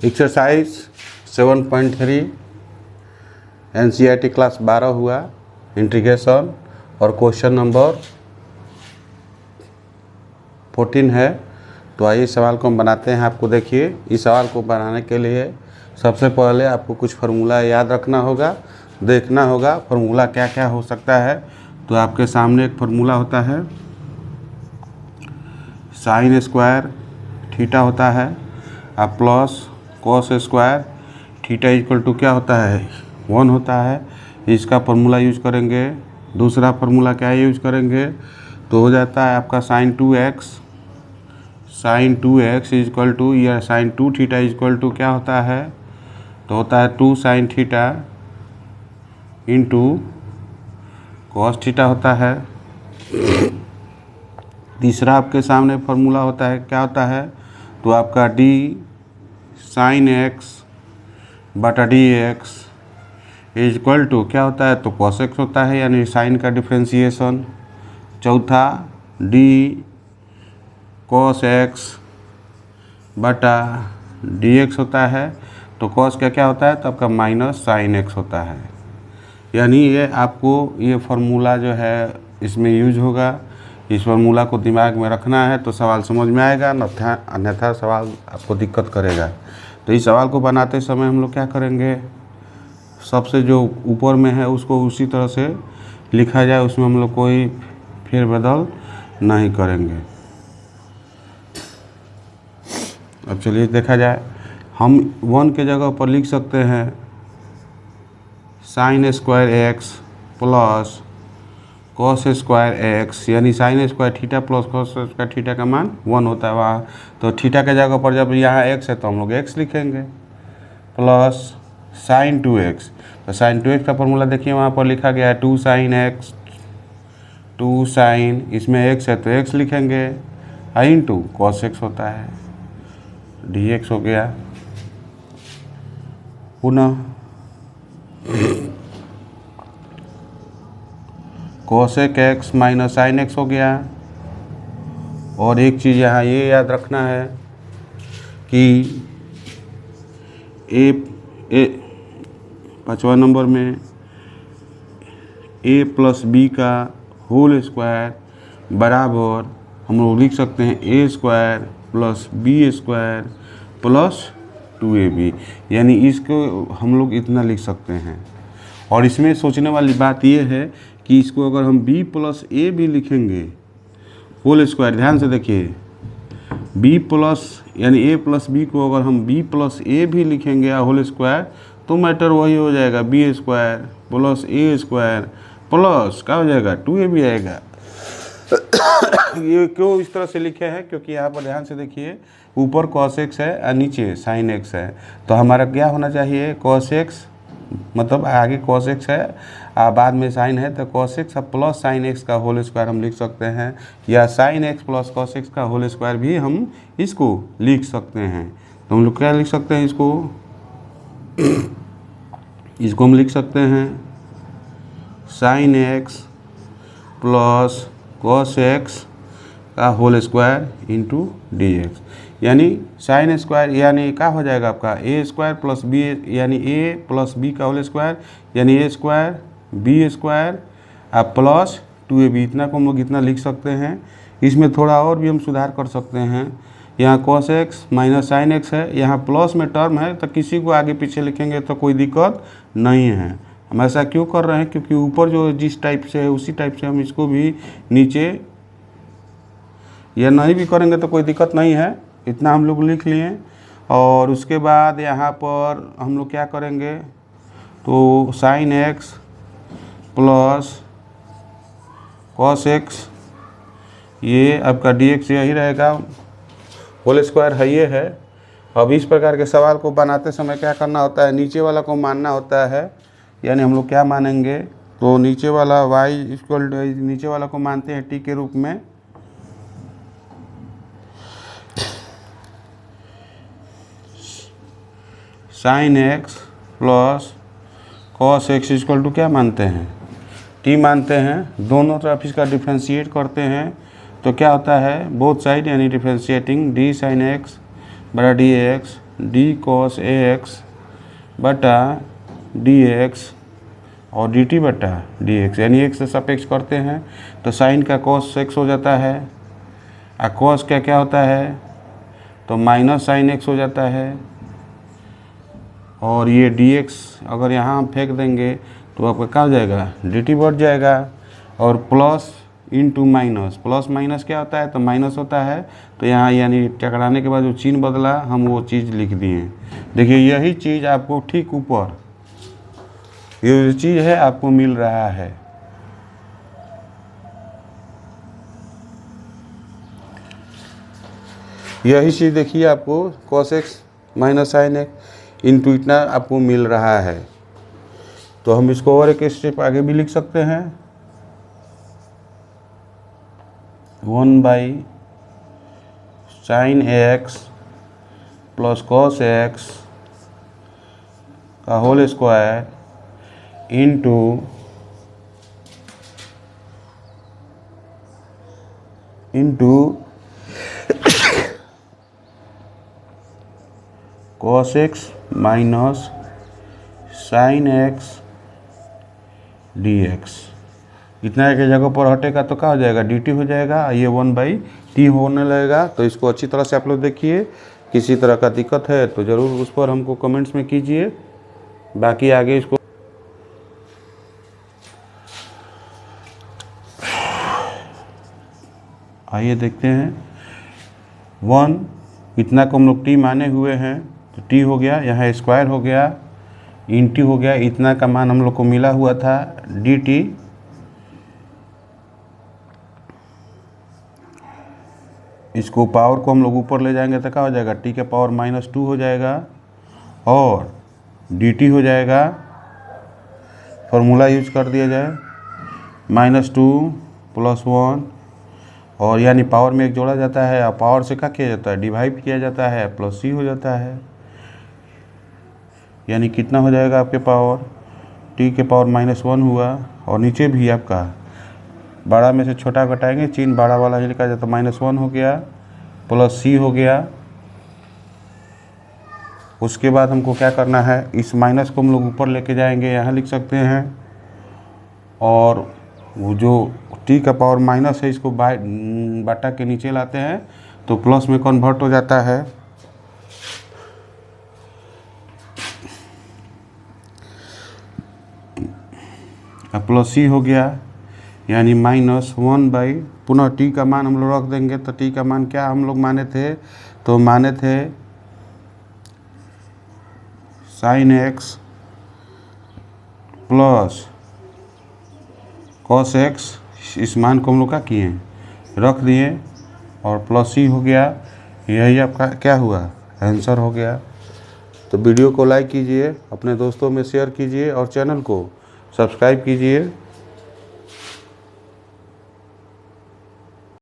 Exercise 7.3 NCERT class 12 हुआ integration और question number 14 है। तो आइए सवाल को हम बनाते हैं। आपको देखिए, इस सवाल को बनाने के लिए सबसे पहले आपको कुछ फार्मूला याद रखना होगा, देखना होगा फार्मूला क्या क्या हो सकता है। तो आपके सामने एक फार्मूला होता है, साइन स्क्वायर थीटा होता है अब plus cos square theta equal to क्या होता है 1 होता है। इसका फार्मूला यूज करेंगे। दूसरा फार्मूला क्या यूज करेंगे तो हो जाता है आपका साइन 2x इक्वल टू या साइन 2 थीटा इक्वल टू क्या होता है तो होता है 2 sine theta into cos theta होता है। तीसरा आपके सामने फार्मूला होता है, क्या होता है तो आपका d साइन x बटा dx इक्वल टू क्या होता है तो cos x होता है, यानी साइन का डिफ्रेंशिएशन। चौथा d cos x बटा dx होता है, तो cos का क्या होता है तो आपका माइनस साइन x होता है। यानी ये आपको ये फार्मूला जो है इसमें यूज होगा। इस फार्मूला को दिमाग में रखना है तो सवाल समझ में आएगा, अन्यथा सवाल आपको दिक्कत करेगा। तो इस सवाल को बनाते समय हम लोग क्या करेंगे, सबसे जो ऊपर में है उसको उसी तरह से लिखा जाए, उसमें हम लोग कोई फेरबदल नहीं करेंगे। अब चलिए देखा जाए, हम 1 के जगह पर लिख सकते हैं sine square x plus cos square x, यानी sine square theta plus cos square theta का मान 1 होता है वहाँ। तो थीटा के जगह पर जब यहाँ x है तो हम लोग x लिखेंगे प्लस साइन 2x। तो साइन 2x का फॉर्मूला देखिए वहाँ पर लिखा गया है 2 साइन x, 2 साइन इसमें x है तो x लिखेंगे इंटू कॉस x होता है dx हो गया। पुनः cosec x minus sine x हो गया। और एक चीज़ यहाँ ये याद रखना है कि ए 5वां नंबर में a प्लस बी का होल स्क्वायर बराबर हम लोग लिख सकते हैं a square plus b square plus 2ab, यानी इसको हम लोग इतना लिख सकते हैं। और इसमें सोचने वाली बात ये है कि इसको अगर हम b प्लस ए भी लिखेंगे होल स्क्वायर, ध्यान से देखिए b प्लस यानी a प्लस बी को अगर हम b प्लस ए भी लिखेंगे या होल स्क्वायर तो मैटर वही हो जाएगा b स्क्वायर प्लस ए स्क्वायर प्लस क्या हो जाएगा 2ab आएगा। ये क्यों इस तरह से लिखे हैं, क्योंकि यहाँ पर ध्यान से देखिए ऊपर cos x है और नीचे sin x है। तो हमारा क्या होना चाहिए cos x, मतलब आगे cos x है बाद में sin है, तो cos x plus sin x का होल स्क्वायर हम लिख सकते हैं, या sin x plus cos x का होल स्क्वायर भी हम इसको लिख सकते हैं। तो हम लोग क्या लिख सकते हैं, इसको हम लिख सकते हैं sin x plus cos x का होल स्क्वायर इंटू dx, यानी साइन स्क्वायर यानी क्या हो जाएगा आपका a स्क्वायर प्लस बी, यानी a प्लस बी का होल स्क्वायर यानी a square b square plus 2ab। इतना को हम लोग इतना लिख सकते हैं। इसमें थोड़ा और भी हम सुधार कर सकते हैं। यहाँ cos x minus sine x है, यहाँ प्लस में टर्म है तो किसी को आगे पीछे लिखेंगे तो कोई दिक्कत नहीं है। हम ऐसा क्यों कर रहे हैं, क्योंकि ऊपर जो जिस टाइप से है उसी टाइप से हम इसको भी नीचे या नहीं भी करेंगे तो कोई दिक्कत नहीं है। इतना हम लोग लिख लिए। और उसके बाद यहाँ पर हम लोग क्या करेंगे तो sine x plus cos x, ये आपका dx यही रहेगा, होल स्क्वायर है ये है। अब इस प्रकार के सवाल को बनाते समय क्या करना होता है, नीचे वाला को मानना होता है। यानी हम लोग क्या मानेंगे तो नीचे वाला y इक्वल टू, नीचे वाला को मानते हैं t के रूप में, sine x plus cos x equal to क्या मानते हैं t मानते हैं। दोनों तरफ इसका डिफ्रेंशिएट करते हैं तो क्या होता है बोथ साइड, यानी डिफ्रेंशिएटिंग d साइन x बड़ा dx D cos A x बटा डी एक्स और डी टी बटा डी एक्स, यानी एक्स से सापेक्ष करते हैं तो साइन का कॉस एक्स हो जाता है और कॉस का क्या होता है तो माइनस साइन एक्स हो जाता है। और ये डी एक्स अगर यहाँ हम फेंक देंगे तो आपका क्या हो जाएगा डी टी बढ़ जाएगा। और plus into minus, plus minus क्या होता है तो माइनस होता है, तो यहाँ यानी टकराने के बाद जो चिन्ह बदला हम वो चीज़ लिख दिए। देखिए यही चीज़ आपको ठीक ऊपर ये जो चीज़ है आपको मिल रहा है। यही चीज़ देखिए आपको cos x minus sine x into इतना आपको मिल रहा है। तो हम इसको और एक स्टेप आगे भी लिख सकते हैं, 1 sine x plus cos x का whole square into cos x minus sine x d x. इतना एक जगह पर हटेगा तो क्या हो जाएगा डी टी हो जाएगा, ये 1/t होने लगेगा। तो इसको अच्छी तरह से आप लोग देखिए, किसी तरह का दिक्कत है तो ज़रूर उस पर हमको कमेंट्स में कीजिए। बाकी आगे इसको आइए देखते हैं। 1 इतना को हम लोग t माने हुए हैं तो t हो गया, यहाँ स्क्वायर हो गया, इन टी हो गया, इतना का मान हम लोग को मिला हुआ था डी टी। इसको पावर को हम लोग ऊपर ले जाएंगे तो क्या हो जाएगा t के पावर -2 हो जाएगा और dt हो जाएगा, फॉर्मूला यूज कर दिया जाए -2 + 1 और यानी पावर में एक जोड़ा जाता है और पावर से क्या किया जाता है डिवाइड किया जाता है प्लस c हो जाता है। यानी कितना हो जाएगा आपके पावर t के पावर -1 हुआ और नीचे भी आपका बड़ा में से छोटा घटाएंगे, चिन्ह बड़ा वाला ही लिखा जाता है, -1 हो गया प्लस c हो गया। उसके बाद हमको क्या करना है, इस माइनस को हम लोग ऊपर लेके जाएंगे, यहाँ लिख सकते हैं, और वो जो t का पावर माइनस है इसको बटा के नीचे लाते हैं तो प्लस में कन्वर्ट हो जाता है। प्लस c हो गया यानी -1 पुनः t का मान हम लोग रख देंगे तो t का मान क्या हम लोग माने थे तो माने थे sign x plus cos x. इस मान को हम लोग क्या किए रख दिए और प्लस c हो गया। यही आपका क्या हुआ आंसर हो गया। तो वीडियो को लाइक कीजिए, अपने दोस्तों में शेयर कीजिए और चैनल को सब्सक्राइब कीजिए।